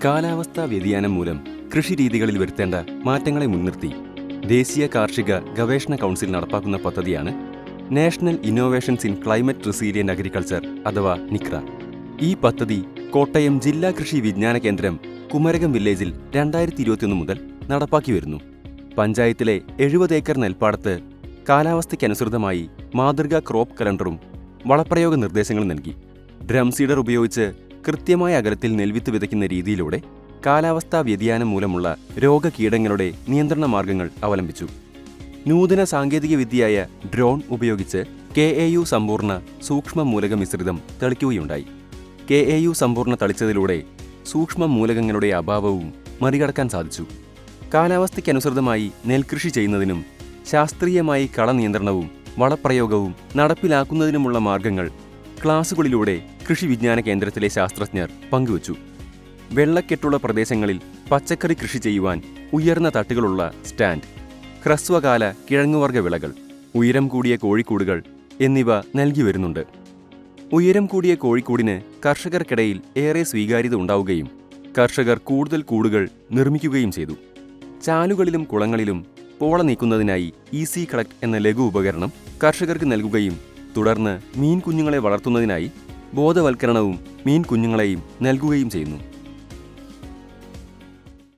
കാലാവസ്ഥാ വ്യതിയാനം മൂലം കൃഷിരീതികളിൽ വരുത്തേണ്ട മാറ്റങ്ങളെ മുൻനിർത്തി ദേശീയ കാർഷിക ഗവേഷണ കൗൺസിൽ നടപ്പാക്കുന്ന പദ്ധതിയാണ് national innovations in climate resilient agriculture അഥവാ നിക്ര. ഈ പദ്ധതി കോട്ടയം ജില്ലാ കൃഷി വിജ്ഞാന കേന്ദ്രം കുമരകം വില്ലേജിൽ 2021 മുതൽ നടപ്പാക്കി വരുന്നു. പഞ്ചായത്തിലെ 70 ഏക്കർ നെൽപ്പാടത്ത് കാലാവസ്ഥയ്ക്കനുസൃതമായി മാതൃകാ ക്രോപ്പ് കലണ്ടറും വളപ്രയോഗ നിർദ്ദേശങ്ങളും നൽകി. ഡ്രം സീഡർ ഉപയോഗിച്ച് കൃത്യമായ അകലത്തിൽ നെൽവിത്ത് വിതയ്ക്കുന്ന രീതിയിലൂടെ കാലാവസ്ഥാ വ്യതിയാനം മൂലമുള്ള രോഗകീടങ്ങളുടെ നിയന്ത്രണ മാർഗങ്ങൾ അവലംബിച്ചു. നൂതന സാങ്കേതിക വിദ്യയായ ഡ്രോൺ ഉപയോഗിച്ച് KAU സമ്പൂർണ്ണ സൂക്ഷ്മ മൂലക മിശ്രിതം തളിക്കുകയുണ്ടായി. KAU സമ്പൂർണ്ണ തളിച്ചതിലൂടെ സൂക്ഷ്മ മൂലകങ്ങളുടെ അഭാവവും മറികടക്കാൻ സാധിച്ചു. കാലാവസ്ഥയ്ക്കനുസൃതമായി നെൽകൃഷി ചെയ്യുന്നതിനും ശാസ്ത്രീയമായി കളനിയന്ത്രണവും വളപ്രയോഗവും നടപ്പിലാക്കുന്നതിനുമുള്ള മാർഗങ്ങൾ ക്ലാസുകളിലൂടെ കൃഷി വിജ്ഞാന കേന്ദ്രത്തിലെ ശാസ്ത്രജ്ഞർ പങ്കുവച്ചു. വെള്ളക്കെട്ടുള്ള പ്രദേശങ്ങളിൽ പച്ചക്കറി കൃഷി ചെയ്യുവാൻ ഉയർന്ന തട്ടുകളുള്ള സ്റ്റാൻഡ്, ഹ്രസ്വകാല കിഴങ്ങുവർഗ വിളകൾ, ഉയരം കൂടിയ കോഴിക്കൂടുകൾ എന്നിവ നൽകി വരുന്നുണ്ട്. ഉയരം കൂടിയ കോഴിക്കൂടിന് കർഷകർക്കിടയിൽ ഏറെ സ്വീകാര്യത ഉണ്ടാവുകയും കർഷകർ കൂടുതൽ കൂടുകൾ നിർമ്മിക്കുകയും ചെയ്തു. ചാലുകളിലും കുളങ്ങളിലും പോള നീക്കുന്നതിനായി ഈസി കളക്ട് എന്ന ലഘു ഉപകരണം കർഷകർക്ക് നൽകുകയും തുടർന്ന് മീൻ കുഞ്ഞുങ്ങളെ വളർത്തുന്നതിനായി ബോധവൽക്കരണവും മീൻ കുഞ്ഞുങ്ങളെയും നൽകുകയും ചെയ്യുന്നു.